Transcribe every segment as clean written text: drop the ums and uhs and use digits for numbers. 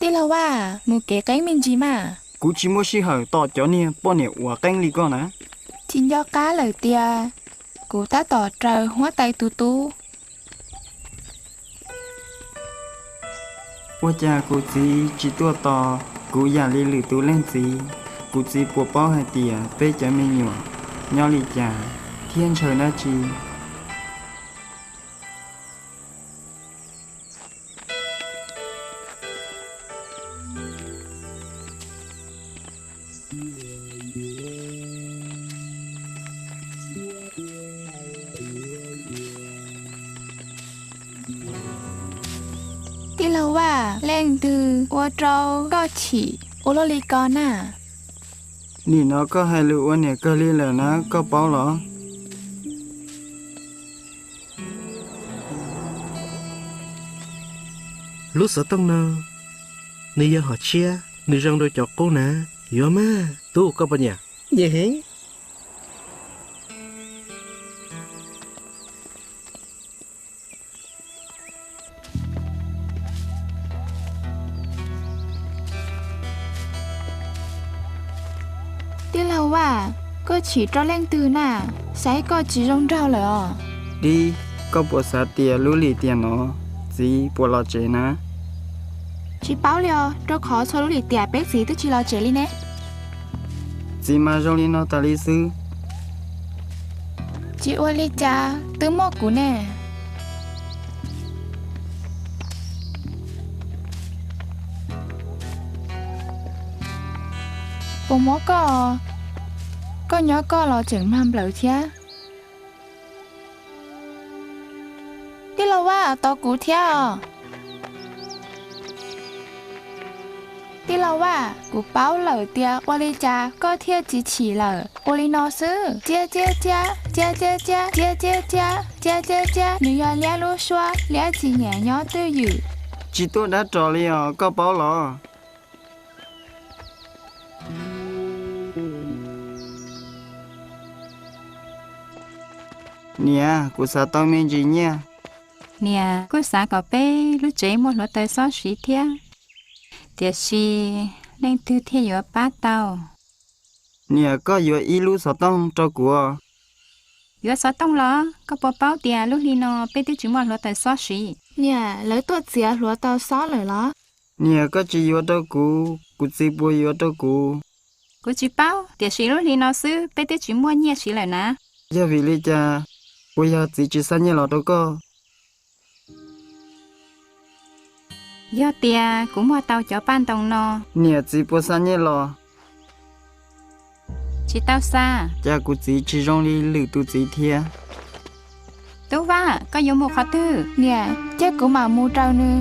Tí là wa, mu kế cánh mình gì mà. Cú chỉ mua xí hở tỏ cho nè, bỏ nè ủa canh lì con á. Chính do cá lời tia. Cú ta tỏ trời hóa tay tu tu. Ủa cha cú chỉ tua tỏ, cú giả lì lử tu lên gì. Cú chỉ bộ bao hai tìa, bê cho mình nhỏ. Nhỏ lì cha, thiên trời na chi. Tí là wa, lên từ ua trâu có chỉ. Ô lô lì con à. Nì nó có hai lửa ủa nè cơ lì lờ nó có bao lọ. Lúc sợ tông nào nì giờ họ chia nì rong đôi chọc cô nè yếu mà tu có bao nhiêu vậy hả Tí là wa, có chỉ cho lên từ nà. Sấy có chỉ rong rau lời à. Đi, có bộ xá tìa lũ lì tìa nó. Dì bộ lọ chế ná. Chỉ báo liò, cho khó cho lúc đi tiệp bếp gì tức chỉ lo chế đi nè. Dì mà rong lì nó ta lý sư. Chị ua lì cha, tứ mò cú nè. Bố mó có nhớ có lo chừng mam lợi thia. Tí là wa, tao cú thia à. Tí là wa, cú báo lợi tia, ua lì cha, có thia chỉ lợi. Ua lì nó sư, chia, nữ ya lia lô xoa, lia chỉ nhẹ nhó tư dụ. Chỉ tôi đã trò lì à, có bao lọ. Nè, cô xá tao mình gì nha. Nè, cô xã có bé lúc chế một lọ tới xóa xí thia. Tiệt xí lên tư thia yếu bát tàu. Nè, có yếu ý lũ xá tông cho của. Yếu xóa tông lọ, có bỏ báo tiệt lúc đi nó bé tư chỉ một lọ tới xóa xí. Nè, lấy tuột xía lúa tao xó lời đó. Nè, có chỉ yếu cho cụ chỉ bùi yếu cho cụ. Cô chỉ báo, tiệt xí lúc đi nó sư, bé tư chỉ mua nhẹ xí lời nè. Giờ vì lý cha, bây giờ chỉ xa nhé lọ đâu có. Do tiệt cũng mua tàu cho ban tông nó. Nè, chỉ bộ xa nhé lọ. Chỉ tao xa. Cha cụ chỉ rong lì lử tu chỉ thia. Tú va, có dùng một khó tư. Nè, chắc cũng mà mua trâu nữa.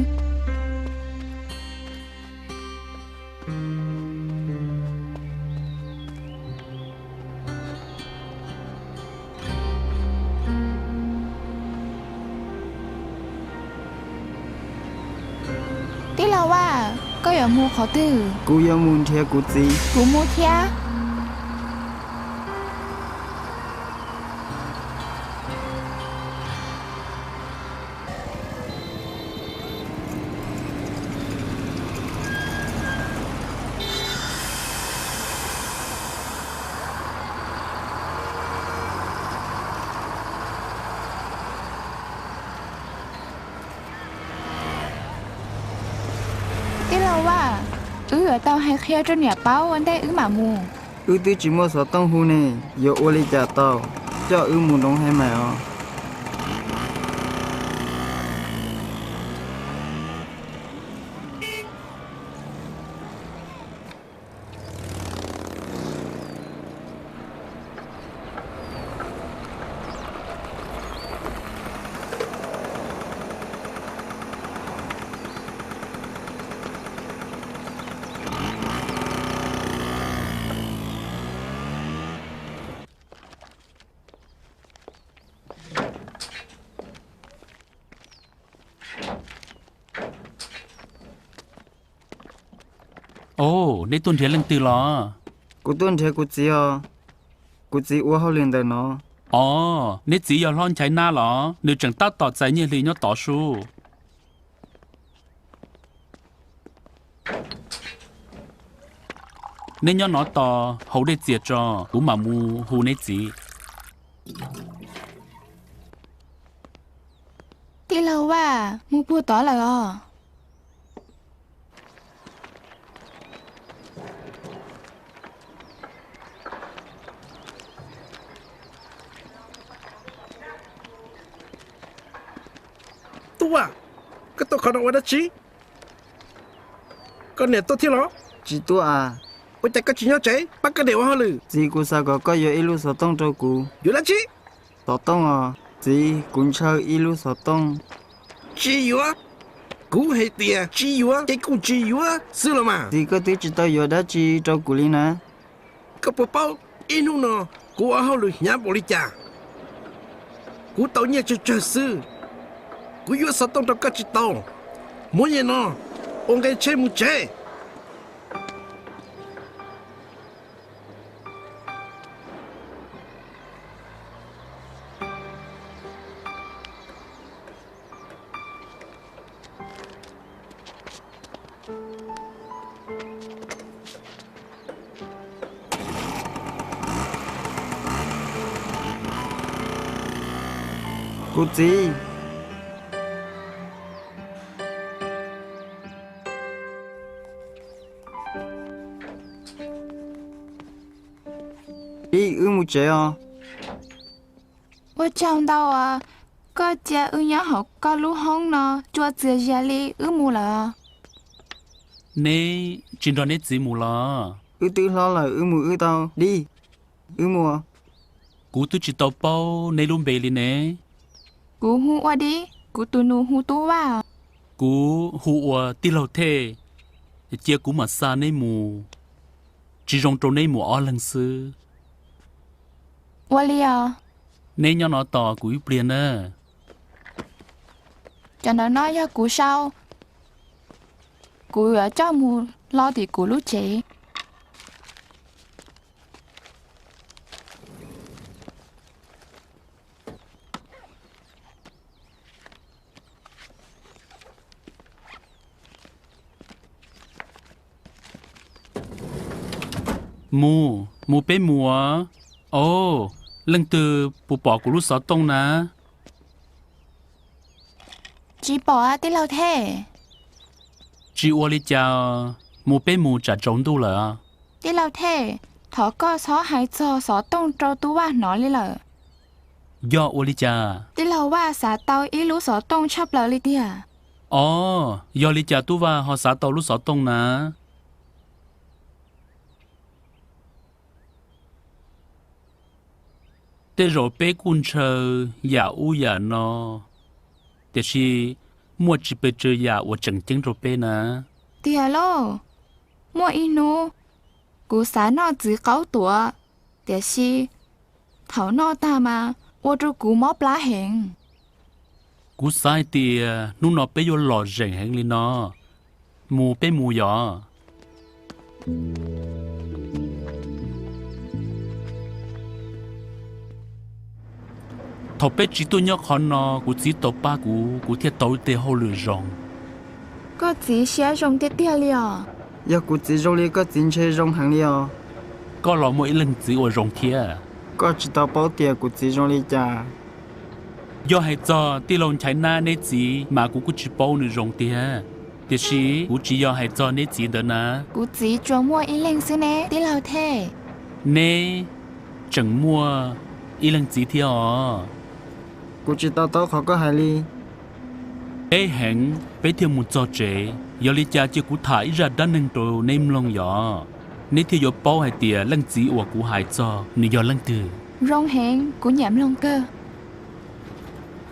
Tí là wa, có ở mua khó tư. Cụ yếu muốn thia cụ chỉ. Cú mua thia. Ở tao hay kheo cho nhà báo anh đây mà mua. Tư chỉ mua số tông hú nè, yếu ô lì trả tao. Cho muốn đông hay mẹ à. Ồ, để tuần thế lần từ lo. Cụ tuần thế cụ chỉ à. Cụ chỉ ua hao liền đời nó. Ồ, nếu chỉ có lon trái na lo, nếu chẳng ta tỏ trái như lý nó tỏ su. nên nhớ nó to hậu để diệt cho cũng mà mu hù nấy gì tí lâu à mua bùa tỏ là tua cái tôi còn ở đó chứ con này tôi thiếu nó chỉ tua à ôi chạy cái chuyện nhau chạy bắt cái đều hoa lử chỉ cú sao có yêu ilu sở tông cho cúอยู่แล้วจี sở tông à chỉ cũng chơi ilu sở tông จีอยู่อ่ะกูให้เตียจีอยู่อ่ะไอ้กูจีอยู่อ่ะซื้อแล้วมา chỉ có tí chỉ tao yêu đã chỉ cho cú đi nè ก็ปะเป้าอินูนอกูเอาหรือหยาบริจากูเต่าเนี่ยจะซื้อกูอยู่สตองตะกัจิตองมัวเนี่ยนอองค์ไอ้เชมุเจ cú chỉ đi một chế à 我讲到啊，个家nhớ học có lũ hông nó, chua chua gia li mù là. nè chuyện đó nấy gì mù lo tư lo là một tao đi một cú tu chỉ tàu bao nấy luôn bể đi nè Cú hu qua đi, cú tu nu hu tu vào. cú hùa tí lâu thế chia cú mà xa nấy mù chỉ rong trâu nấy mù ở lần xưa Qua li à, nấy nhau nó tỏ cú ít liền à cho nó nói cho cú sau. Cú ở cho mù lo thì cú lú chế. mù mù bé mùa ồ lần từ bù bỏ của lúc sáu tông nè Chỉ bỏ á tí lâu thế. chị ô li chào mù bé mù trả trống tu lợ Tí lâu thế, thỏ có xó hai cho xó tông trâu tu vào nó li lợ. do ô li chà Tí lâuว่าสาเตาอีรู้สอต้องชอบเราเลยเดีย ồ do li chà tu va họ xã tàu lúc sáu tông nè thế rồi bé quân chờ giả u giả nó thế thì mua chỉ bé chờ giả u chẳng chứng rồi bé nè เดียโลมัวอีนูกูสานอจือเก้าตัวเดี๋ยวชีเถานอตามาว่าจูกูมอปลาเหง cú sai tia nu nó bé vô lò rèn hẹn li nó mù bé mù gió thọ bé chỉ tôi nhớ con nó cú chỉ tàu ba cú thiệt tàu tê hậu lửa rong ก็จีเชียรงเตี้ยเตี้ยเลยอ่ะ giờ cú chỉ trong li có chính chế trong hàng li à có lò mỗi lần chỉ ở rong thiệt có chỉ tao bao tiền cú chỉ trong li cha do hay cho tí lon trái na nấy chỉ mà cú chỉ bao nữa rong thiệt thì chỉ cú chỉ do hay cho nấy chỉ đó nè กูจีจัวมัวอีเล่งซื้อเน่ที่เราเท่ nè chẳng mua ý lần chỉ thiệt cú chỉ tao khó có hai li ê hẹn bé thiêu một trò trẻ giờ lý cha chưa cú thải ra đan nâng đồ nem long gió nếu thiêu gió bao hay tìa lăng chỉ của cú hại cho nếu gió lăng từ ร้องแหงกูหยามลงเกอ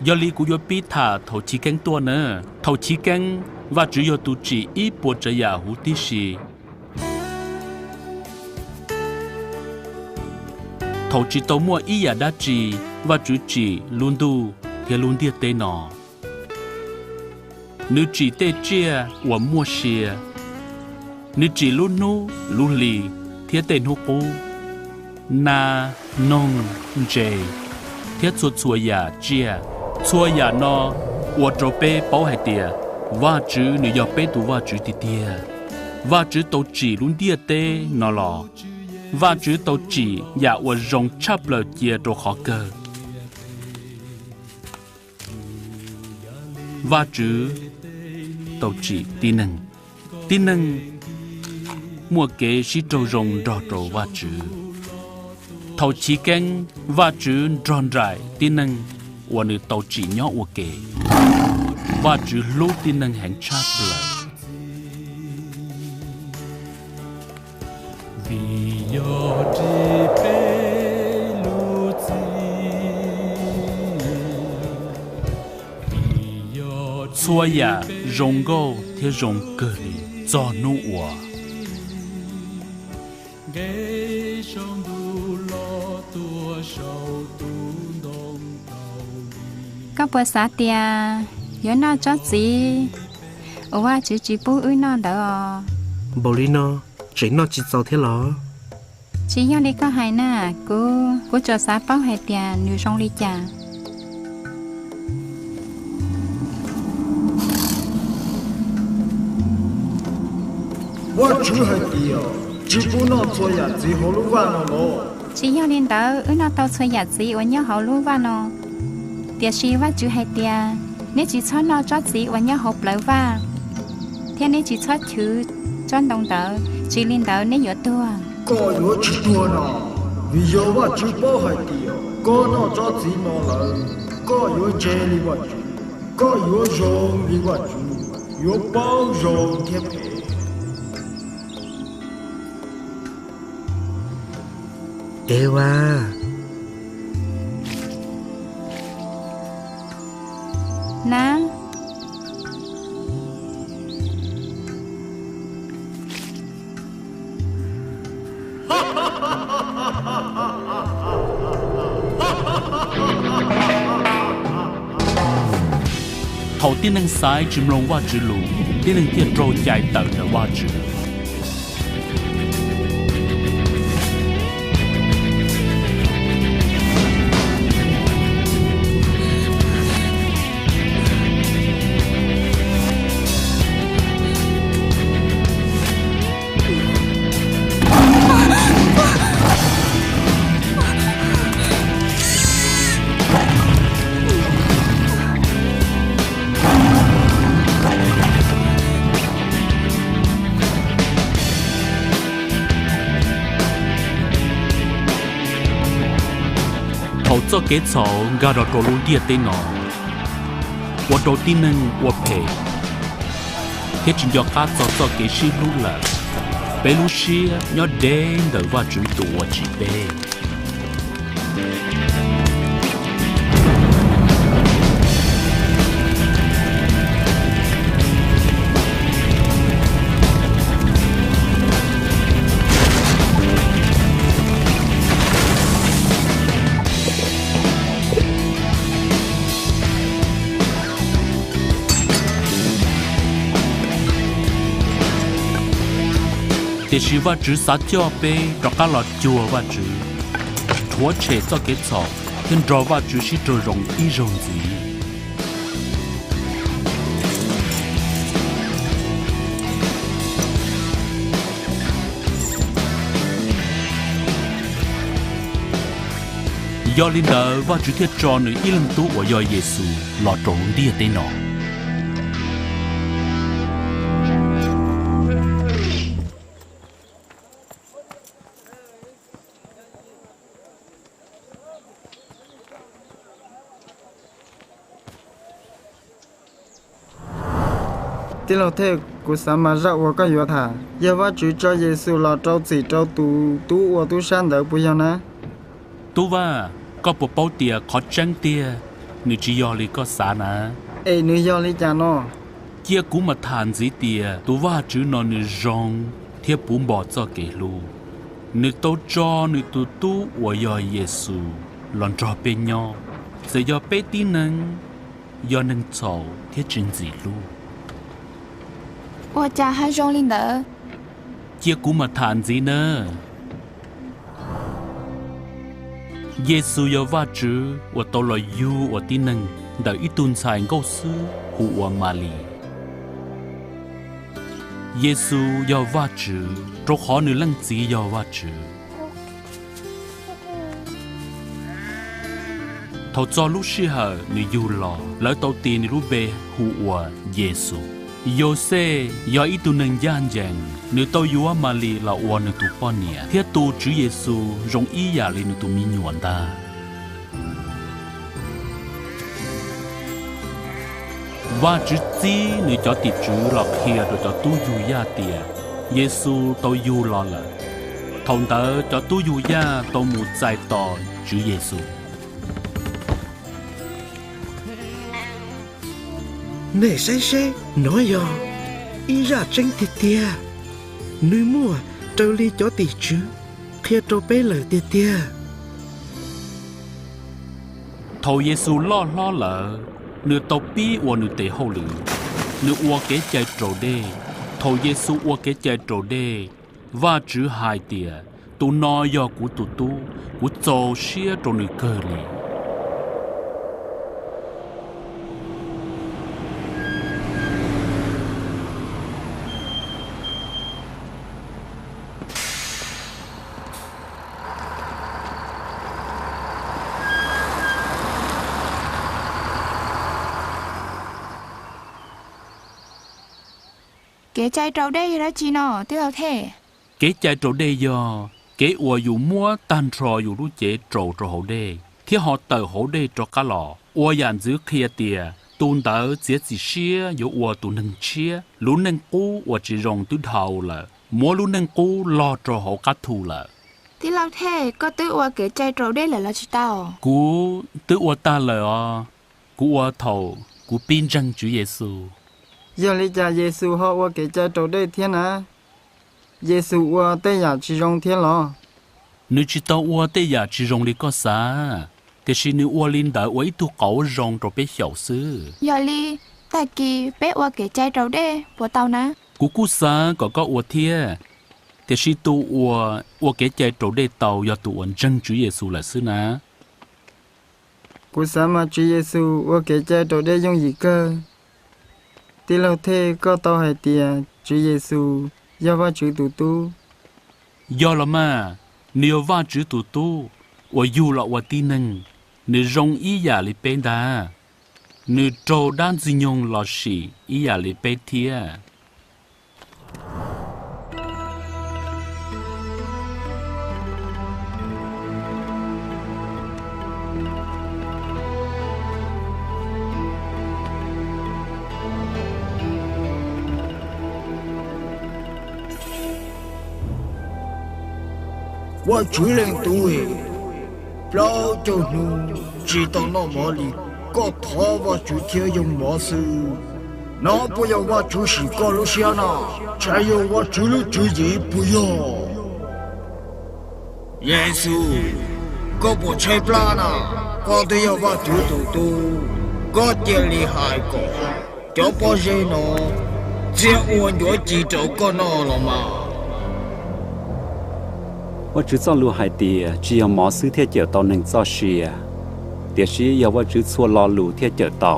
giờ lý cú gió pi thả thầu chi canh tua nè thầu chi canh và chỉ gió tu chỉ ít bộ trái giả hú tí xì thầu chỉ tàu mua ý giả đa chỉ và chỉ luôn tu thì luôn tiệt tê nọ nữ chỉ tê chia và mua xìa nữ chỉ luôn nu luôn lì thiết tên hô cô na nông dề thiết chua giả chia chua giả no và trò bê bảo hai tìa và chữ nữ dọc bê tu và chữ tì tìa và chữ tàu chỉ luôn địa tê nó lò và chữ tàu chỉ dạ ở rong chắp lời chia đồ khó cơ và chữ tàu chỉ tin nâng mua kế sĩ trâu rồng đỏ trâu và chữ thầu chỉ kênh và chữ tròn rải tin nâng và nữ tàu chỉ nhỏ của kế và chữ lô tin nâng hẹn chắp lời vì yo chỉ bê lũ xua ya rong gô thế rong cơ li cho nụ ua các bữa sáng tia nhớ nó cho gì ở qua chỉ bố ơi nó đỡ bố đi nó chỉ nó chỉ giàu thế lọ chỉ nhau đi có hay nè cô cho sáng bao hay tiền nuôi trong ly trà chỉ nhau lên đỡ nó tao chơi nhạt gì ở nhau họ luôn vào nó tiệt sĩ và chú hay tia nếu chỉ cho nó cho gì ở nhau học lại va thế nếu chỉ cho chú cho đồng đỡ chỉ lên đỡ nếu nhớ tua có nhớ chỉ tua nào vì giờ và chú bao hay tia có nó cho gì nó là có nhớ chơi đi vào chú có nhớ rong đi vào chú nhớ bao rong thiệp Ewa nè thầu tiên năng sai chìm lông qua chữ lù tiên năng thiên trâu chạy tận ở qua chữ做给草，搞到走路地的呢。我到底能我陪，他只要他做给西路了，白路西要等的话只多我几倍。để sử vật chữ sát cho bé cho các lọ chùa vật chữ thua chế cho cái sọ nên trò vật chữ chỉ trò rộng ý rộng gì do linh đạo vật chữ thiết trò nữ ý lâm tú của do Giêsu lọ trộn đi ở đây nọ tí lâu thế của sao mà ra của cái yếu thà giờ vợ chú cho Giêsu là trâu chỉ trâu tu ở tu san đỡ bây giờ nè tu va có bộ bao tiền khó trăng tiền nữ chỉ do lý có xa nè ê nữ do lý cha nó kia cũng mà thàn gì tiền tu va chứ nó nữ rong thiếp bún bỏ cho kể lu nữ tao cho nữ tu ở do Giêsu lon cho bên nhau giờ do bên tin năng do năng chậu thiết chính gì lu 我家还用领的， kia cũng mà thàn gì nữa Giêsu yêu va chữ và tôi là yêu và tin năng đợi ít tuần sai ngô sư hụ và Mali Giêsu do va chữ trâu khó nữ lăng chỉ do va chữ thầu cho lúc xưa hở nữ du lò lỡ tàu tiền nữ bê hù ua Giêsu Yose do ít tu nâng gian dàng nữ tàu yua mà lì là ua nữ tu pon nè thiết tu chữ Giêsu rong ý giả lì nữ tu mi nhuận ta và chữ chi nữ cho tiệt chữ lọ kia rồi cho tu yu ya tiệt Giêsu tàu yu lò là thòng tớ cho tu yu ya tàu một dài to chữ Giêsu nè xe nói yo ý ra tranh tiệt tiệt nơi mua trâu ly cho tiệt chứ khi trâu bé lời tiệt tiệt thầu Giêsu lo lợ nửa tàu pi ua nửa tề hậu lử nửa ua kế chạy trầu đê thầu Giêsu ua kế chạy trầu đê và chữ hai tiệt tu nói do của tu của châu xia trầu nửa cơ lì kế chạy trâu đây là chi nó tiêu thế kế chạy trầu đê do kế ua dù mua tan trò dù lú chế trầu hậu đê khi họ tờ hậu đê cho cá lò ua dàn giữ kia tiệt tuôn tờ chế chỉ xia dù ua tu nâng chia lú nâng cú ua chỉ rong tu đầu là mua lú nâng cú lo trò hậu cá thù là thì lao thế có tự ua kế chạy trâu đây là chi tao cú tự ua ta là cú ua thầu cú pin răng chữ Giêsu giờ lý cha Giêsu họ ua kế cha trâu đây thiên à Giêsu ua tây giả chỉ rong thiên lo nếu chỉ tao ua tây giả chỉ rong đi có xa thì xin nếu ua linh đợi ua ít tu cẩu rong rồi bé hiểu sư giờ li ta kỳ bé ua kế chạy trâu đây của tao nè cú xa có ua thia thì xin tu ua kế chạy trâu đây tàu do tu ẩn chân chữ Giêsu là sư ná cú sa mà Chúa Giêsu ua kế cha trâu đây dùng gì cơ tí lâu thế có tao hay tiệt Chúa Giêsu do va chữ tu do là mà nếu va chữ tu ua du là ua tí nâng nếu rong ý giả li bên đá nếu trâu đan duy nhung lò xỉ ý giả li bên thia Wa chú lên tuổi bao cho nu chỉ tao nó mỏ lì có thọ wa chú theo dùng mỏ sư nó bây giờ wa chú chỉ có lúc xưa nào trái yêu wa chú lúc chú gì bây giờ Giêsu có bộ chơi plan à có tôi yêu wa chú tu có tiền lý hại có cho bao giờ nó chỉ uốn nhớ chỉ cho con nó là màว่าจุดซ่อนลูหายเตียจีเอาหมอซื้อเทียเจียวตอหนึ่งซ่อเชียเตียชี้ยาว่าจุดส่วนรอลูเทียเจียวต่อ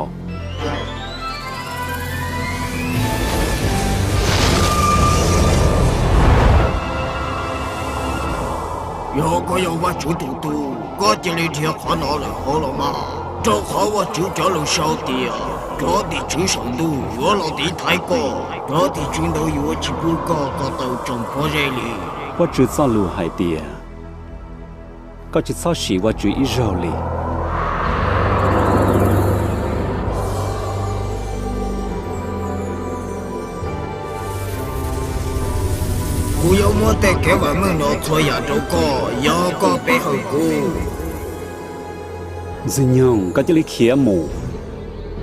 有个有我主嘟嘟，我这里天看到了好了嘛？这好我就叫了小弟啊，这的主上路，我老弟太高，这的军都有我去不高，搞到中坡这里。ว่าจุดซ่อนลูหายเตียก็จุดซ่อนสีว่าจุดอิสราเอลกู有么得给我们老错呀？这个要个背后กู ซึ่งยงก็จะเลยเขียหมู่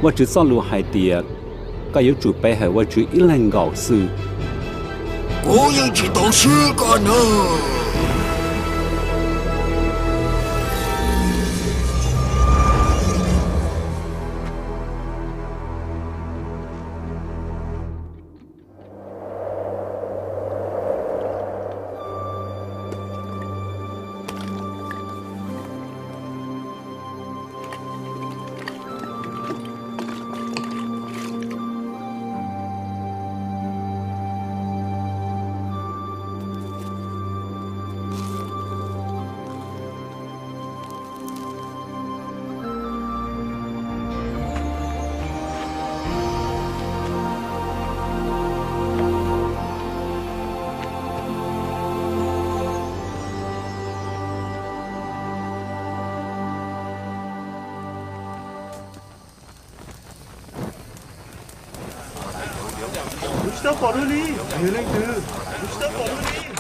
ว่าจุดซ่อนลูหายเตียก็有จุดไปให้ว่าจุดอิหลังเก่าซื้อ我要知道是个呢。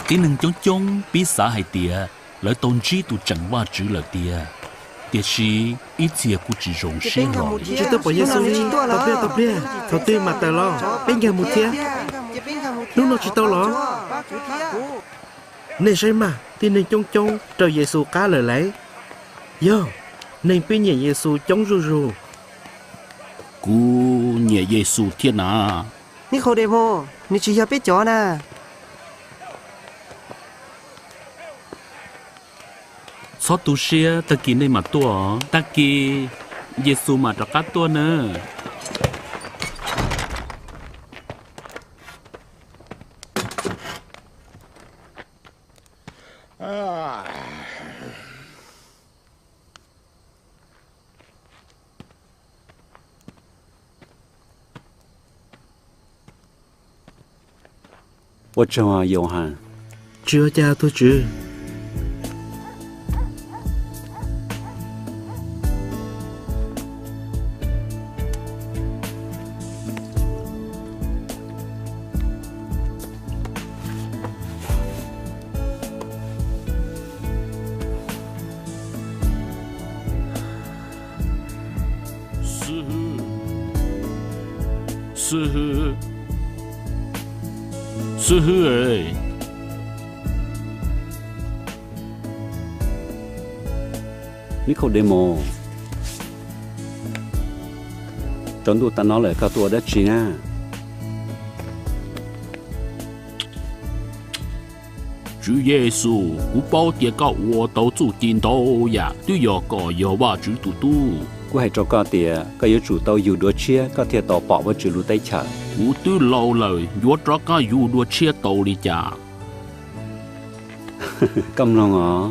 tí nâng chống chống bí xã hay tìa lỡ tôn trí tụ chẳng qua chữ lỡ tìa tìa xí ít tìa cũng chỉ rộng xe rồi Chứ tôi bỏ Giê-xu đi, tập bia, thầu tư mà tờ lo, bên nhà một thia. Lúc nó chỉ tao lo. Nên say mà, thì nên trông trông, trời Giê-xu cá lời lấy. Yo, nên bên nhà Giê-xu chống ru ru. cú nhẹ Giê-xu thiên à Nicodemo, ni chỉ hiểu biết chó nè. số tu xe ta kín đây mà tua ta kì Giê-xu mà cho cá tua nữa Tôi cho Johan. Chưa cha tôi chưa. sư hư ơi Nicodemo. Trong tụ ta nói lời cao tua đất chi na. Chủ Giê-xu cú bao tiệt cao wo tàu chủ tiền tàu ya tuy giờ có giờ ba chữ tu tu Cú hay cho cao tiệt có yếu chủ tàu dù đua chia có thiệt tàu bỏ với chữ lưu tay chở. cú tư lâu lời yo cho cả yu đua chia tàu đi cha Cầm lòng ó.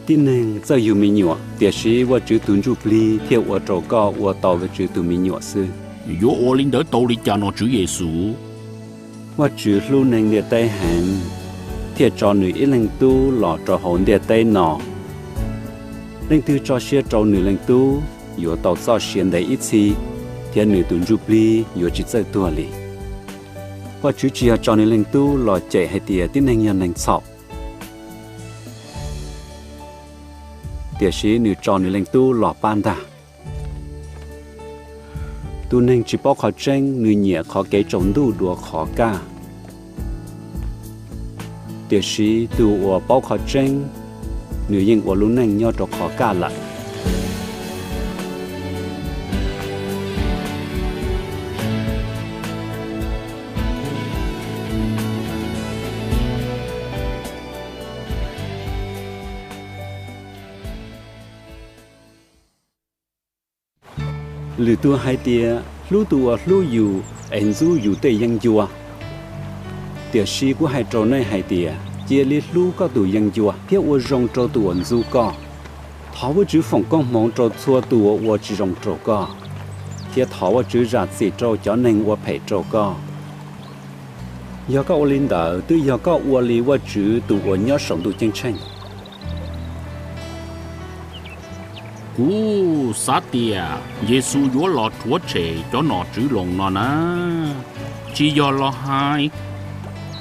Tin nên giờ dù mình nhọ tiệt sĩ với chữ tuấn chụp ly thiệt ở chỗ cao ở tàu với chữ tụi mình nhọ sư. yo ở linh đỡ tàu đi cha nó chữ Giê-xu Và chữ lưu nên địa tay hẳn thiệt cho nữ ít lần tu lọ cho hồn địa tay nọ. Lần tư cho xe cho nữ lần tu yo tàu cho xiên đầy ít xí thiệt nữ tuấn chụp ly yo chỉ chơi tua lì. Và chữ chia cho nữ lần tu lọ chạy hay tiệt tin nên nhận lần sọc. Tiệt sĩ nữ cho nữ lần tu lọ ban đà. Tu nên chỉ bảo khó tranh nữ nhẹ khó kế chống đủ đùa khó ca. Tiệt sĩ tu ở bảo khó tranh nữ yên ở lúc nên nhau cho khó ca lại. Lữ tu hai tia lú tu lú yu anh du yu tây yang chua tiệt sĩ của hai trâu này hai tia chia liệt lú có tu yang chua theo ở rong trâu tu anh du có tháo với chữ phòng công mong trâu xua tu ở chỉ rong trâu có theo tháo với chữ ra xì trâu cho nên ở phải trâu có do các linh đạo từ do các ở lý với chữ tu ở nhớ sống tu chân chân cú sát tiệt Giê-xu yo lọ chúa trẻ cho nó chữ lòng nó na chỉ do lo hai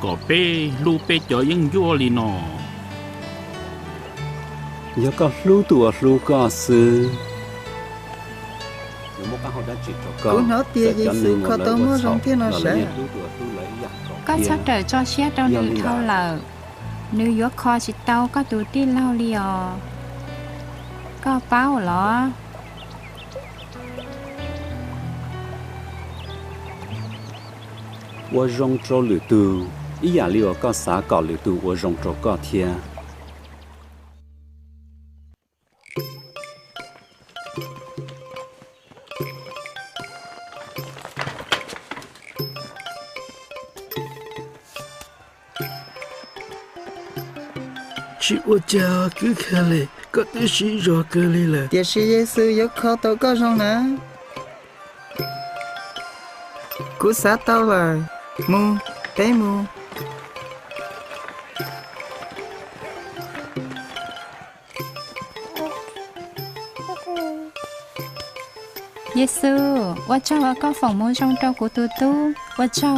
có pe lu pe cho những yo li nó do các lú tu lú có sư Cú nó tia Giê-xu khó tao mua rong thiên nó sẽ. Có chắc trời cho xe trong nữ thâu lờ nữ yếu kho chỉ tao có tụ đi lau liò có báo lọ我用着绿豆，一样里我搞啥搞绿豆，我用着搞天。Chị ô cha cứ khá lệ, có tư sĩ rõ cơ lì là. Tiệt sĩ Giê-xu yếu khó tao có rong nè. Cú xá tao là mu, tế mu. Giêsu, tôi cho có phòng mua trong trâu của tôi tôi cho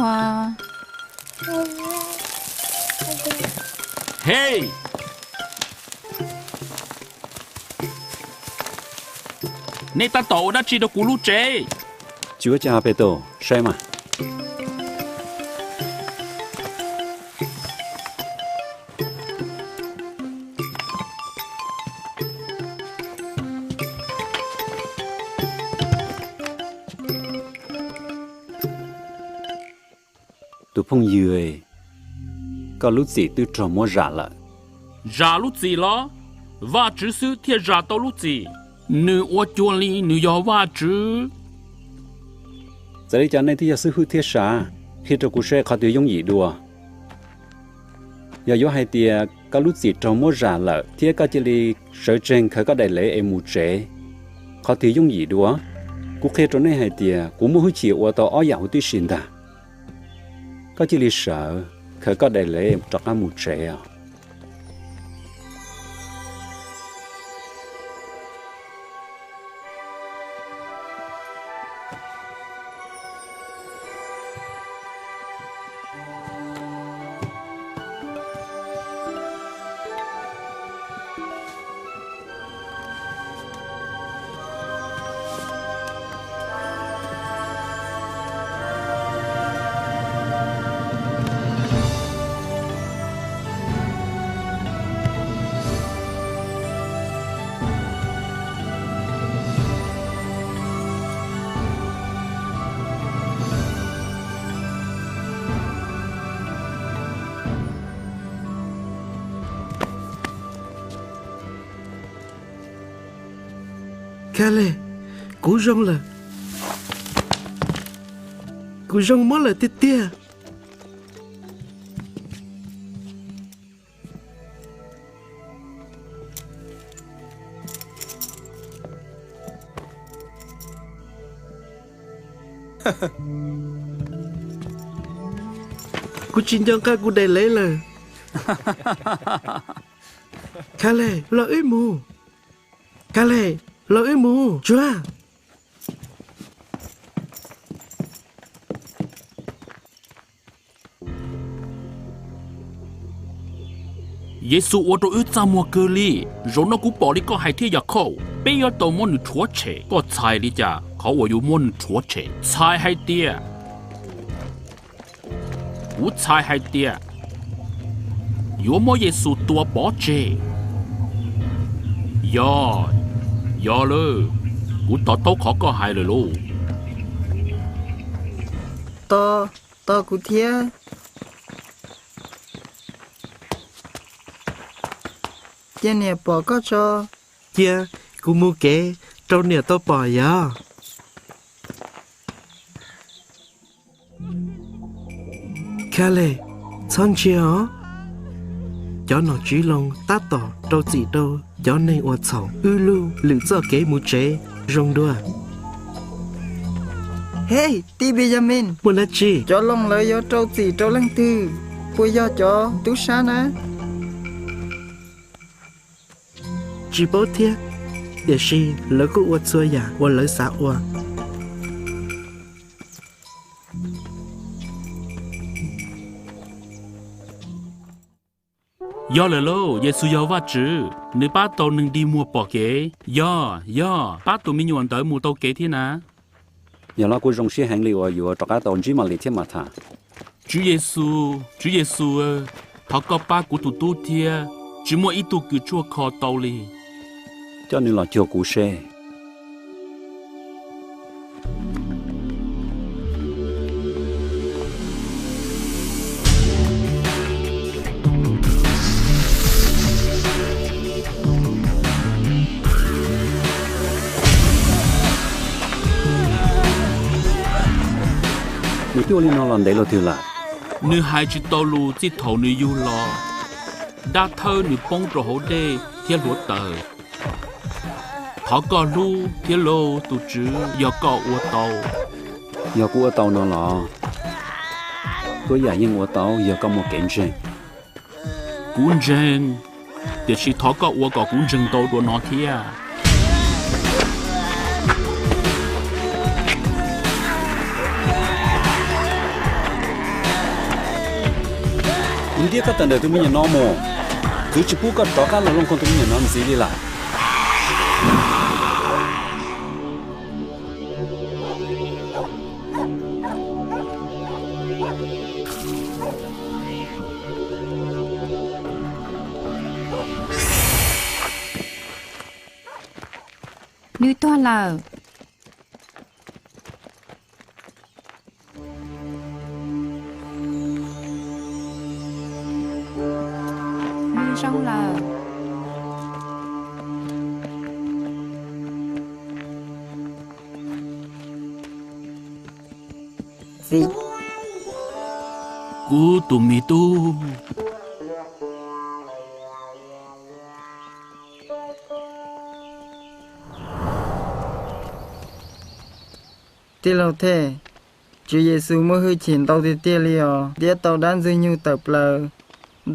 Hey! Nè ta tổ đã chỉ được cú lú chế. Chúa cha bê tổ, sai mà. Tụi phong dừa có lúc gì tôi trò mua rạ lại. Rạ lúc gì lo? Và chứ sư thiệt rạ tao lúc gì? Nữ ô chuan li nữ yo và chứ. Giờ đây cho nên thì sư hữu thiết xa khi cho cụ xe khó tiêu dùng gì đùa. Giờ yếu hai tia có lúc gì trò mua rạ lại thiết có chỉ li sở trên khởi có đại lễ em mù trẻ. Khó tiêu dùng gì đùa. Cụ khi cho nên hai tia cũng muốn hữu chịu ở tàu ở dạo tuy xin ta. Có chỉ li sợ khởi có đại lễ em trọ ra mù trẻ à. Kale, cú rong mất là tia. Cú chín cho ca cú đầy lấy là. Kale, lo ấy mù. Kale, lo ấy mù, chúa. Giêsu ô tô ướt ra mua cơ li, rồi nó cũng bỏ đi có hai thiết giặc khâu. Bây giờ tàu muốn chúa trẻ, có xài đi chả,เขาว่าอยู่muốn chúa trẻ, xài hai tia. Cú xài hai tia. Yếu mua Giêsu tua bỏ trẻ. Yo lơ, cú tao tao khó có hai rồi luôn. To cú thia. Chia nè bỏ có cho. Chia, cú mua kế, trâu nè tao bỏ ya. Kale, chọn chia hả? Cho nó chỉ lòng ta tỏ trâu gì đâu. Cho nên ô chậu lưu lựa cho kế mũ chế rong đua. Hey, ti Benjamin. Muốn là chi? Cho lòng lời yo trâu gì trâu lăng tư. Bùi yo cho tú sa nè. Chỉ bảo thiệt. Để si lỡ có ô xua ya, ô lỡ xã ô. Do là lô, Giêsu yêu vắt chứ. Nếu ba tàu nâng đi mua bỏ kế, do, ba tụi mình nhuận tới mua tàu kế thế nào? Giờ nó cũng rong xe hành lý ở giữa trọ cá tàu chỉ mà lấy thêm mà thà. Chúa Giêsu ơi, thọ có ba của tụi tu thia, chỉ mua ít tụi cứ chua kho tàu li. Cho nên là chưa cú xe. Nếu tiêu lên nó làm đấy là tiêu là. Nữ hai chỉ tàu lu chỉ thầu nữ du lo. Đa thơ nữ bông rồi hổ đê thiết lúa tờ. Thọ có lu thiết lô tụ chứ do có ua tàu. Giờ của tàu nó là. Có giả nhưng của tàu giờ có một kiện gì. Cuốn rèn. Để chỉ thọ có ua có cuốn rèn tàu đua nó thia. đi các tận đời tụi mình nó mồ cứ chỉ bố các đó các là long con tụi mình nó gì đi lại Như to là như rau là gì cú tụi mi tu tí lâu thế Chúa Giêsu mới hơi chỉnh tàu thì tia liò đĩa tàu đan dư như tập lờ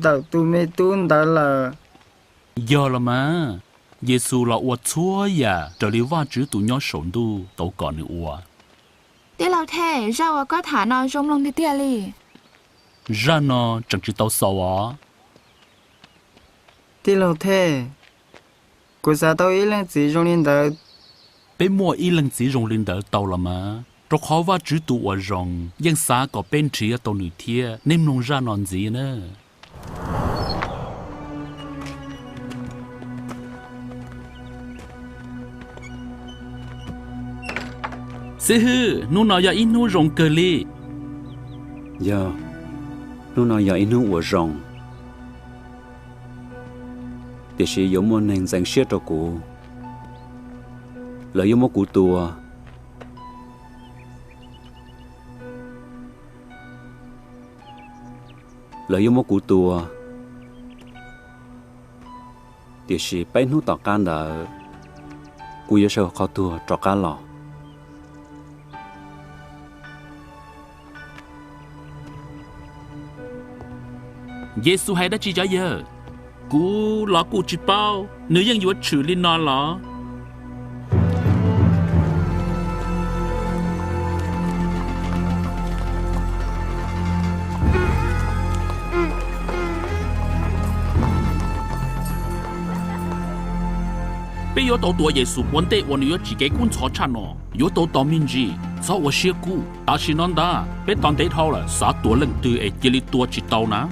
tàu tu mê tu đã lờ do là mà Giêsu là uất chúa ya trở đi va chữ tụi nhỏ sống tu tàu còn nữa uất Tí lâu thế rau có thả nó rong lông đi tia li ra nó chẳng chỉ tàu sầu á tí lâu thế cô sa tàu ý lên chỉ trong liên đợt bên mua y lần chỉ rong lên đỡ tàu là mà rồi khó va chữ tụi ở rong nhưng xa có bên trí tàu nữ thia nên nông ra non gì nữa sư hư nu nào ya in nu rong cơ li giờ nó nói giờ in ở rong để sử dụng một nền dạng xét cho cụ lợi dụng một cụ tua lợi dụng một cụ tua để sử bánh hút tỏ can đã cụ yêu sâu khó tua cho cá lò Giêsu hay đã chỉ cho giờ cú lọ cú chỉ bao nếu như vừa xử lý nó lọ bây giờ tàu tuổi Giêsu vấn đề vấn đề chỉ cái cuốn sổ chăn nó yếu tố tàu minh gì sao我写古但是呢的被当地套了啥多人对诶这里多知道呢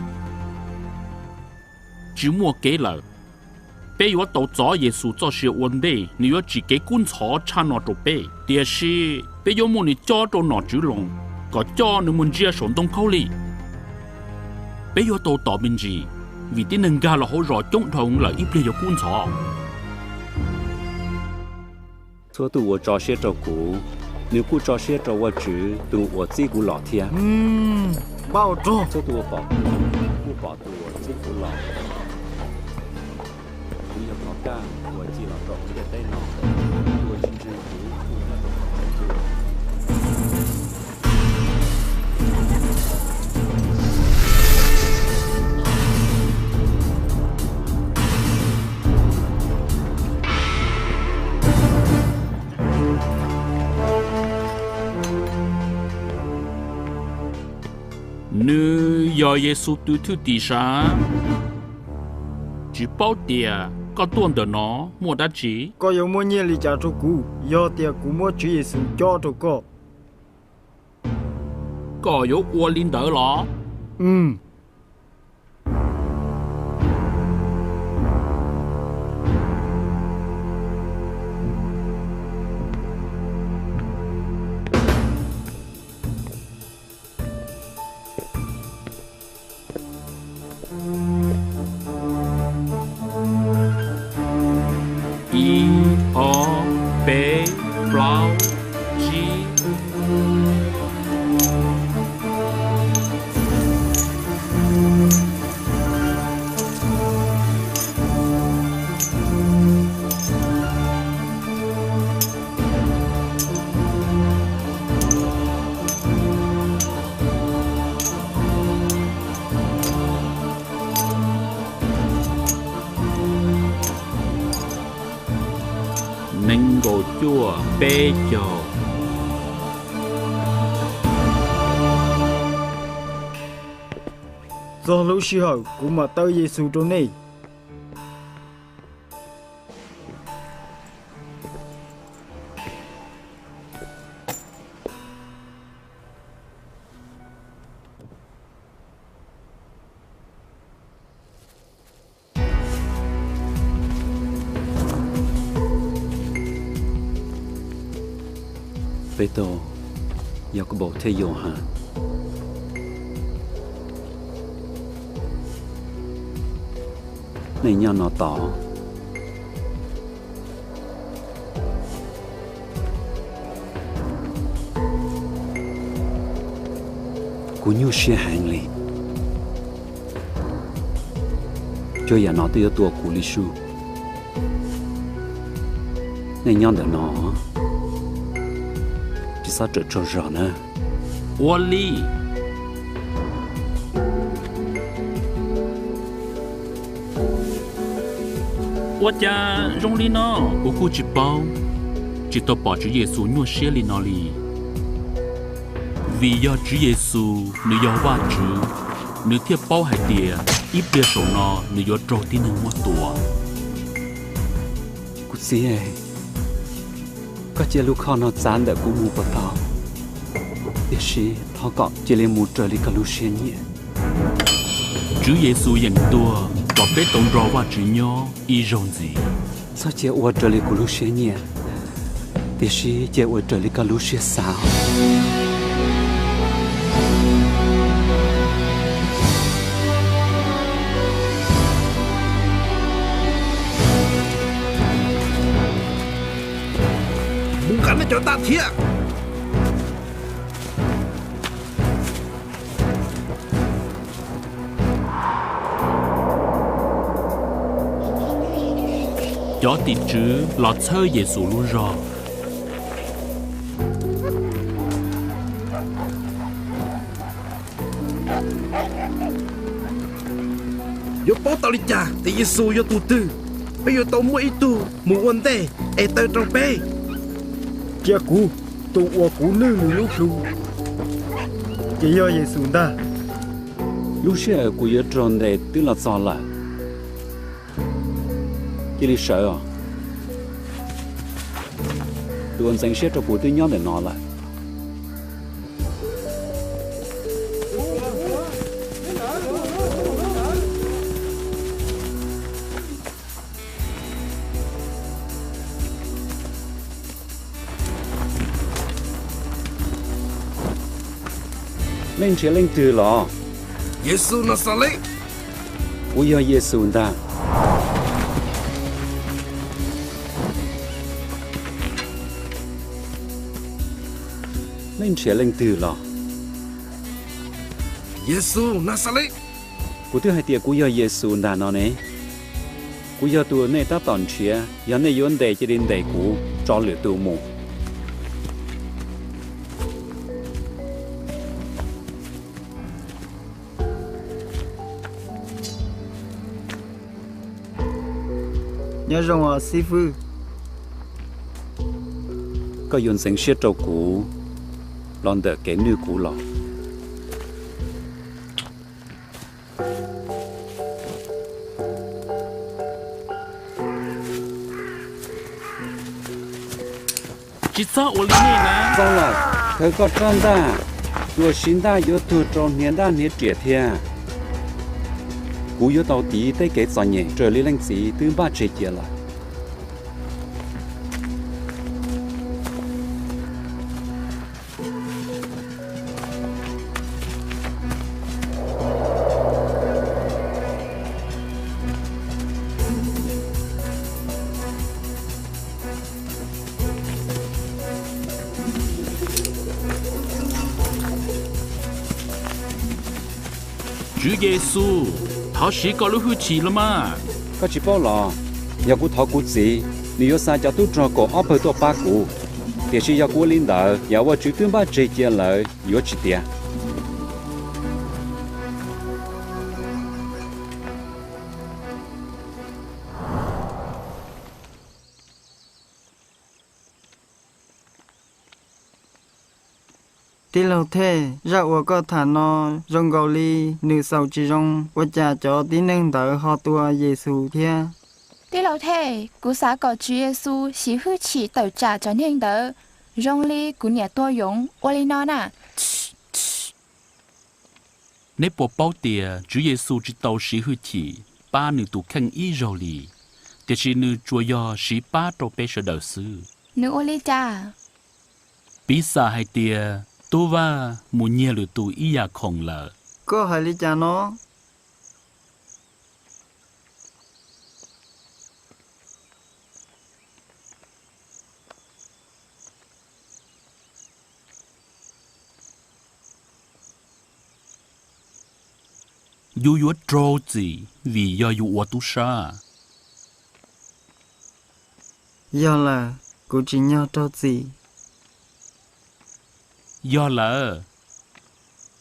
只莫给了bây giờ tàu gió Giêsu cho sự vấn đề nếu chỉ cái cuốn sổ chăn nó rồi bây điều是bây giờ muốn cho cho nó chữ lòng có cho nó muốn chia sống đông khâu li bây giờ tàu tàu minh gì vì tin nâng cao là hỗ trợ chống thông là ít bây giờ cuốn sổ số tụ ở trò xe trò cũ nếu cụ trò xe trò qua chữ tụ ở chỉ cụ lọ thia bao trò số tụ bỏ cụ bỏ tụ ở chỉ cụ lọ cụ nhập lọ ca cụ ở chỉ lọ trọ cái tay nọ cụ ở trên trên cụ cụ là trọ nữ do Giêsu từ thứ tỷ sa chỉ bao tiền có tuần được nó mua đắt chỉ có yêu mua nhiều lý trả cho cụ do tiền cụ mua Chúa Giêsu cho cho có yếu qua linh đỡ lọ I O B Blau G nâng gỗ chua bê chồ do lúc xí hậu cũng mà tới Giêsu trong này. Petro, Jacobo thế Johann. Này nhau nó tỏ. Cú nhu xe hành lý. Cho nhà nó tiêu tua cú lý su. Này nhau đỡ nó. Chỉ sao trở cho rõ nữa. 我哩，我家用哩呢，我估计包，只到把主耶稣诺些哩那里，vì do主耶稣你要挖主，你贴包还跌，一边手呢，你要着地能摸多。 Cú xí ấy. Có chế lúc khó nó chán để cú mù bà tao. Để xí thọ cọ chế lên mù trở lý cả lúc xế nhẹ. Chủ Giêsu dành tua, có bé tổng rõ và chủ nhỏ, y rộng gì. Sao chế ua trở lý của lúc xế nhẹ. Để xí chế ua trở lý cả lúc xế sao. Muốn cắn nó cho ta thiệt. Cho tỷ chứ lọt chơi Giêsu luôn rồi. Yo bố tao đi cha, thì Giêsu yo tu tư. Bây giờ tao mua ít tu, mua vấn đề, tao trong bê. Chia cú, tụ ua cú nữ lì lúc su. Chỉ do Giêsu ta. Lúc xế của yếu tròn để tức là cho là. Chỉ lý sợ à. Tụi anh sáng xế cho của tôi nhóm để nó lại. Lên chế lên từ lọ. Giêsu Nazareth. Ui do Giêsu ta. Lên chế lên từ lọ. Giêsu Nazareth. Cú thứ hai tiệt cú do Giêsu ta nó nè. Cú do tụi này ta toàn chia, do này vấn đề chỉ đến đầy cú cho lửa tụi mù. Nhớ rằng à sư phụ. Có yon sinh xế trâu cú, lon đỡ cái nữ cú lọ. Chỉ sao ở lý này nè. Sao lại, thời có tròn ta, rồi xin ta yếu tu tròn niên ta niên trẻ thia. Cú yếu tàu tí tới cái giò nhẹ, trở lý lanh sĩ từ ba trẻ kia lại. Chủ Giêsu, thảo sĩ có lúc hư trì lắm mà. Có chỉ bao lọ, nhà cú thọ cú gì, nếu sao cho tôi cho cổ ốp hơi to ba cú, thì chỉ nhà cú linh đạo, nhà vợ chữ tương ba trẻ kia lại, yếu chỉ tiền. tí lâu thế ra ua có thả nó rong gầu li nữ sầu chỉ rong ua cha cho tí nâng đỡ họ tua Giêsu thia tí lâu thế cú xã có Chúa Giêsu xí hư chỉ tàu trả cho nên đỡ rong li cú nhà tua giống ua li nó nè nếu bộ bao tiền Chúa Giêsu chỉ tàu sĩ hư chỉ ba nữ tụ khăn ý rồi lì thì chỉ nữ chúa do sĩ ba trâu bé sợ đầu sư nữ ua li cha bí xa hay tia tôi và muốn nhớ được tụ ý ya không lợ có hai lý cha nó yu yu trâu gì vì do yu ua tu sa do là cô chỉ nhớ cho gì do là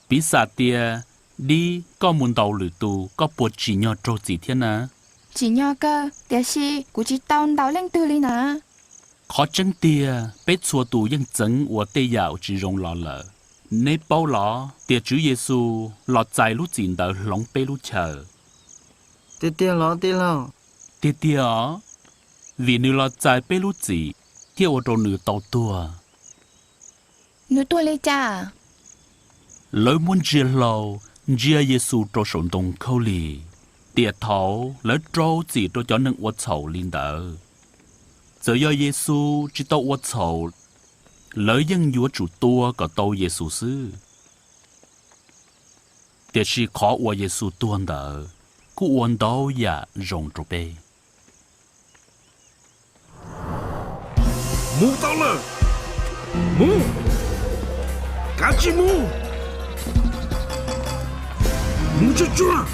bí xa tia đi có muốn đầu lử tụ có buộc chỉ nhớ trâu gì thế nè chỉ nhớ cơ để xí cú chỉ tàu lên tư li nè khó chân tia bé chùa tụยัง整我得要只容老了nếu bao lọ tia Chúa Giêsu lọt dài lúc chín đỡ lòng bé lúc chờ tí lo tia vì nữ lọt dài bé lúc gì theo đồ nữ tàu tua nữ tua li cha lối muốn chia lâu chia Giêsu trâu sổn đồng khâu lì tia thấu lối trâu chỉ trâu cho nâng uất sầu linh đỡ giờ do Giêsu chỉ tàu uất sầu lối dân vua chủ tua có tàu Giêsu sư tia chỉ khó uất Giêsu tuôn đỡ cú uốn đâu ya rong trâu bê Mu tao lờ Mu Cá chi mu Mu cho chua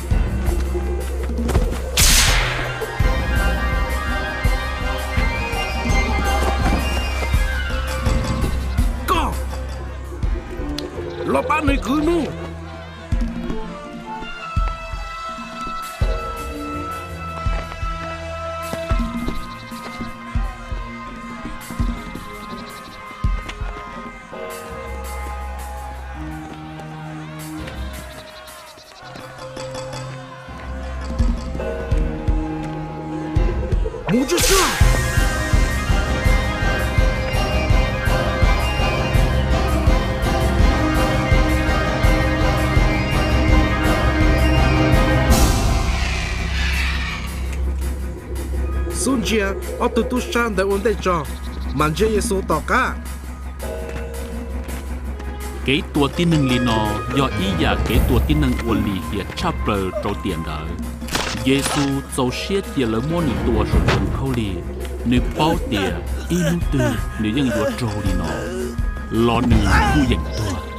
Có Lo ba nơi cứ nu Mu cho chua Xuân chia ở tụi tu sang để ổn định cho mình chơi Giêsu tỏ cả cái tua tin nâng lì nó do ý giả cái tua tin nâng uẩn lì hiện chắp bờ trâu tiền đỡ Giêsu dấu xiết tiền lớn mua nữ tua rồi dần khâu lì nữ bao tiền ý nữ tư nữ dân vua trâu lì nó lo nữ khu dành tua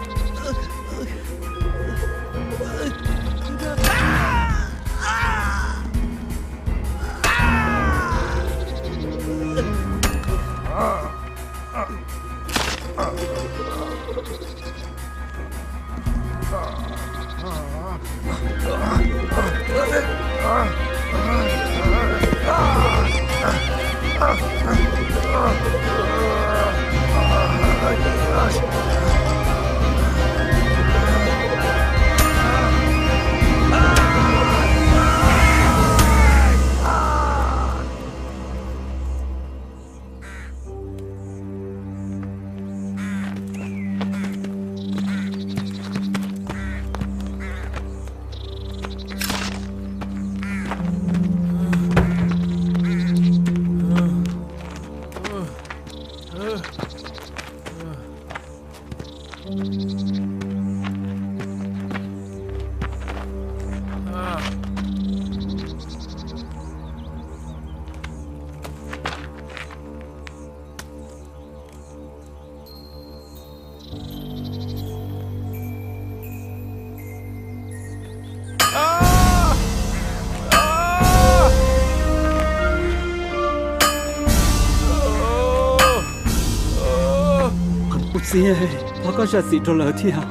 Chị ơi, nó có ra gì cho lỡ thì à?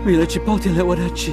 Vì là chỉ bao tiền lại ở đây chị.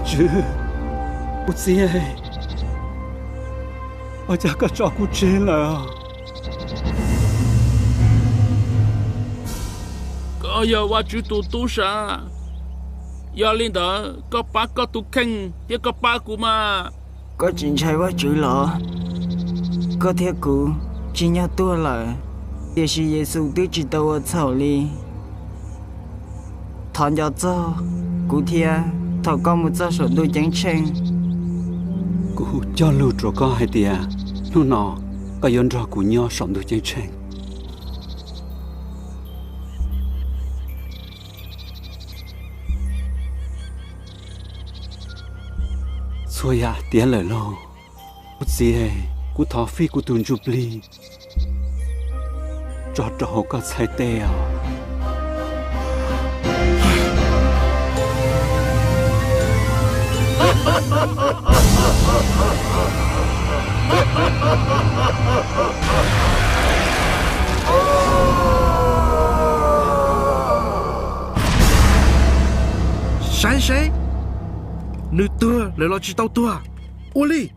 chứ cô chị ơi ở cha cả cho cô chế là có giờ qua chữ tu sa giờ lên đó có ba có tu khen tiếc có ba của mà có chuyện chạy quá chữ lọ có thiết cụ chỉ nhớ tua lại để sĩ Giêsu tự chỉ tàu ở草里thằng nhỏ cho cụ thia thằng con một cho số đôi trắng chen cô cho lưu rồi có hai tia lúc nọ có yon ra cụ nhau sống được chân chen xui à tia lời lo cô chị ơi cô thọ phi cô tuân chụp ly cho trò có sai teo Sai nữ tua lời lo chỉ tao tua ô ly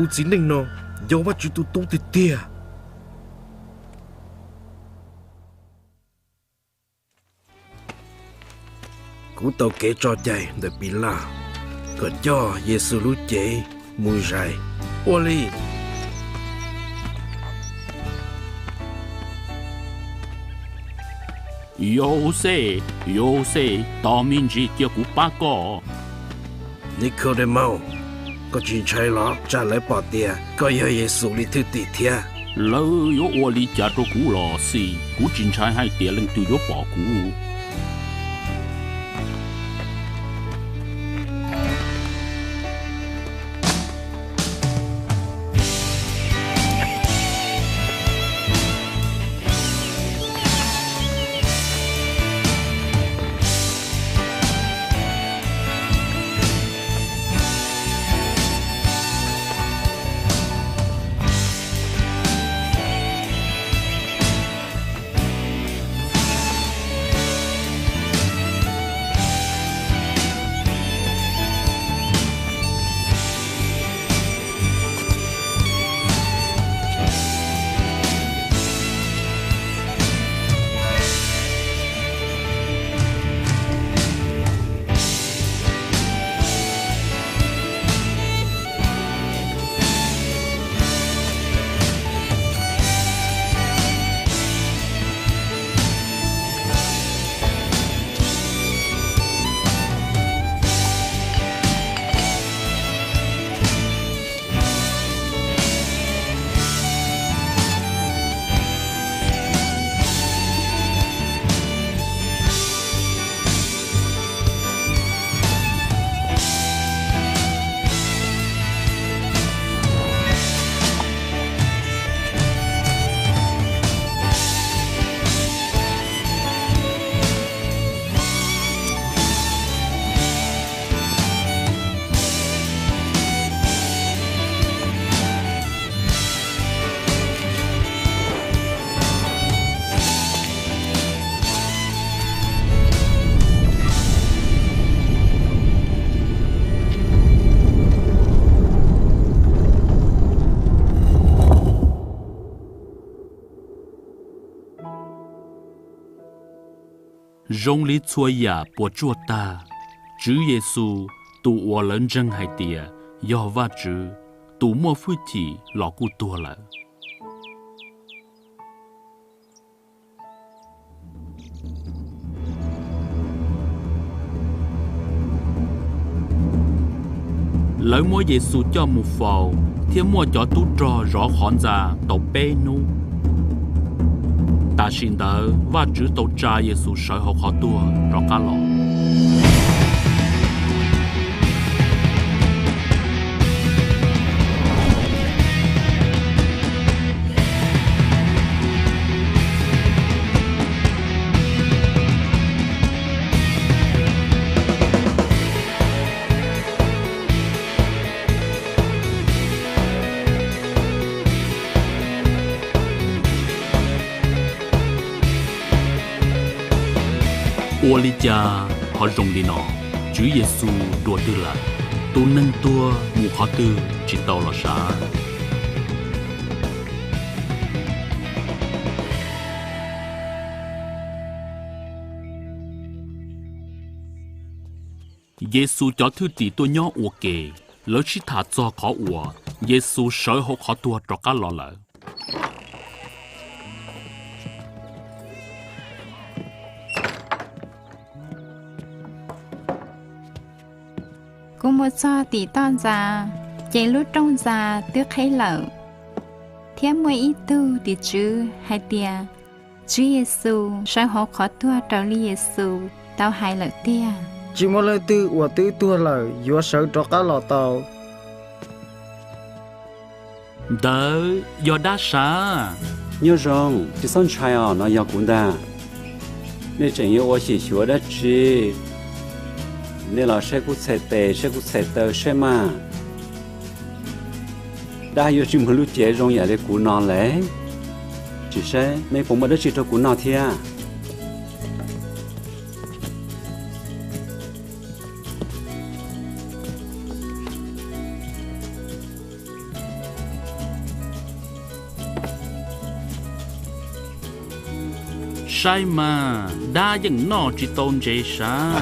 tu chỉ nên nó do bắt chữ tu thì tia cú tàu kể cho chạy để bị la còn cho Giêsu lúc chạy mùi dài ô ly yo se tao mình chỉ tiêu của ba có Nicodemo có chuyện chạy lọ trả lại bỏ tiền có yêu Giêsu đi thứ tỷ thia lỡ yo ô lý trả cho cú lò xì cú chính trái hai tiền lên từ yo bỏ cú rong lý chua ya po chua ta chữ Giêsu tu ở lớn chân hai tia do va chữ tu mua phu chỉ lọ cu tua là lỡ mua Giêsu cho một phò thiên mua cho tú trò rõ khỏn ra tàu bê nu ta xin đỡ và chữ tàu trà Giêsu sợi học họ tua rõ cá lọ ô li cha họ dùng đi nọ Chúa Giêsu đùa tư là tu nâng tua mù khó tư chỉ tàu là啥Giêsu cho thứ tỷ tôi nhỏ ua kề lỡ chỉ thả cho khó ua Giêsu sợi hộ khó tua cho cá lọ lỡ cũng một cho tỷ ton già chạy lút trong già tước khay lợ thêm mỗi ít tu thì chứ hai tia Chúa Giêsu soi họ khó thua trào li Giêsu tao hai lợ tia chỉ một lời tư và tư tua lời vô sợ cho cá lọ tàu đỡ do đá xa nhớ rằng chỉ son trai à nó yêu cũng đa nên chẳng yêu chỉ chúa đã chi nên là sẽ cũng sẽ tờ sẽ mà đã yêu chỉ một lúc trẻ trong nhà để cũng non lẽ chỉ sẽ mấy cũng mà đã chỉ cho cũng non thia sai mà đa những nọ chỉ tôn chế sa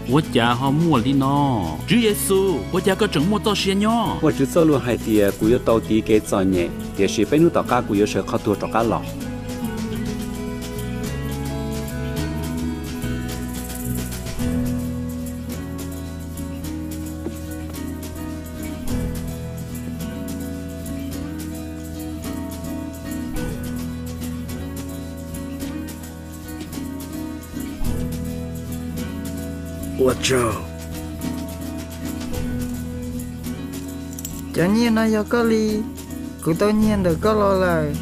我家好摸哩喏，主耶稣，我家个整摸到些喏。我只做路海地，古有到底给做呢，也是被侬大家古有时靠多找家老。我操！ chả nhiên nó do có ly cứ tự nhiên được có lo lời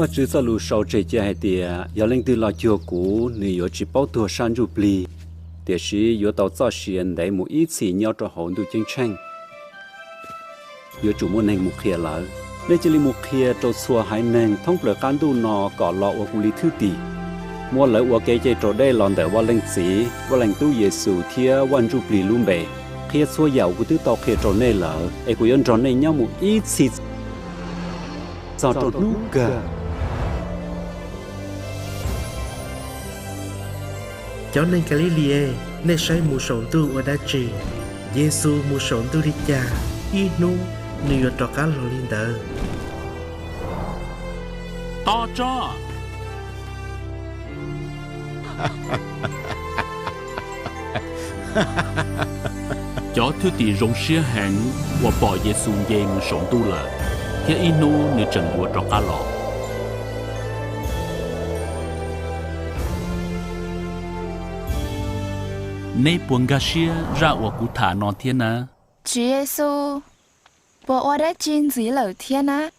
我只做路烧这家海地，要令到老脚骨，你有只包多山入里，但是有到早时内某一次要着好多竞争，有主么能目kia了，你这里目kia做错还能通不了干度呢，搞老我故里土地，我来我给这做ได้ลองแต่ว่าเล่งสีว่าเล่งตู้เยซูเทียวันรูปลีลุ่มเบเคียชัวยาวกูตื้อต่อเคียจนได้เหรอไอ้กูย้อนจนได้ย่อมูอีสิจอดลูกกะ Cho nên Galilee nên sai mù sổn tu ở đá trì Giêsu mù sổn tu đi cha y nu nửa trò cá lò linh đờ to cho cho thứ tỷ rong xia hàng và bỏ Giêsu về mù sổn tu là thế inu nửa trận của trò cá lò nay buông gà xia ra của cụ thả nọ thiên á. Chúa Giêsu, bộ ở đây chín gì lời thiên á?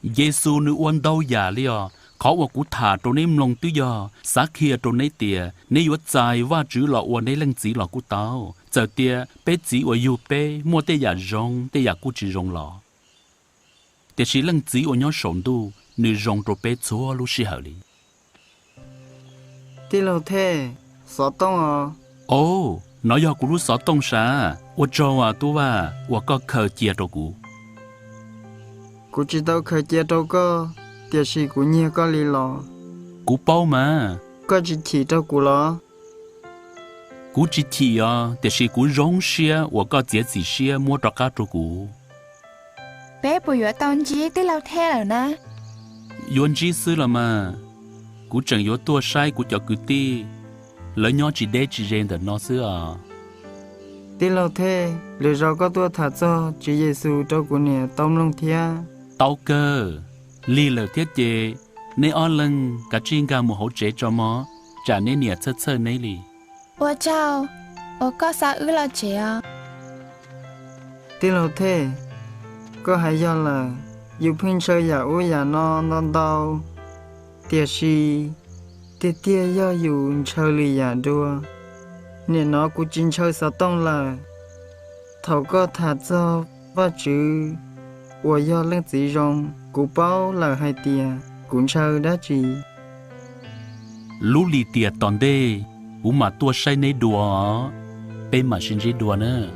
Giêsu nữ uốn đâu giả liò, khó của cụ thả trốn em lòng tư giờ, sáng kia trốn ấy tiề, nay yuất dài và chữ lọ uốn ấy lăng chỉ lọ cụ tao, giờ tiề bé chỉ uốn yu bé mua tê giả rong tê giả cụ chỉ rong lọ. Tiề chỉ lăng chỉ uốn nhau sống tu, nữ rong trốn bé chúa lúc xí hở li. tí lâu thế, sợ tông à? Ồ, nói do cụ lúc sợ tông sa, tôi cho à tôi và có khờ chia cho cụ. Cụ chỉ tao khởi chia đâu cơ, tiệt sĩ của nhia có lì lò cú bao mà có chỉ cho của nó cú chỉ àแต่是cú容些我个节子些摸着个着cú bé bùi ở tao chí tới lâu thế rồi nè yuan chỉ sư là mà cú chẳng yếu tua sai cú cho cứ ti lỡ nhỏ chỉ để chỉ riêng được nó xưa à tí lâu thế lỡ rồi có tua thả cho Chúa Giêsu cho của nè tông long thia tao cơ li lỡ thiết chế nên on lưng cả chuyên gia một hỗ trợ cho mó trả nên nhiệt sơ sơ này li ủa chào ủa có sao ư là chị à tí lâu thế có hay do là yêu phim chơi giả ôi giả non đau tiệt sĩ tiệt tia do yêu chơi lì giả đua nên nó cũng chính chơi sao tông là thầu có thả cho và chữ của do lên chỉ rong cũng bao là hai tia cũng chơi đã chỉ lũ li tiệt tòn đê cú mà tua sai này đùa bên mà xin gì đùa nữa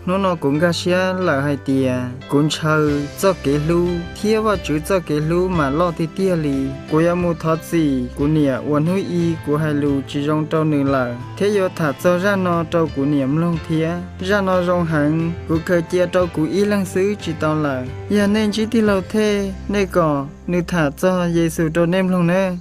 nó cũng gà xia là hai tia cũng chơi cho cái lú thiê và chữ cho cái lú mà lo thì tia lì của ya mu thoát gì của nè uốn hui y của hai lú chỉ rong trâu nửa là thế giờ thả cho ra nó trâu của niệm long thiê ra nó rong hàng của cơ chia trâu của y lăng xứ chỉ tao là ya nên chỉ đi lâu thế nên có nữ thả cho Giêsu trâu nem long nè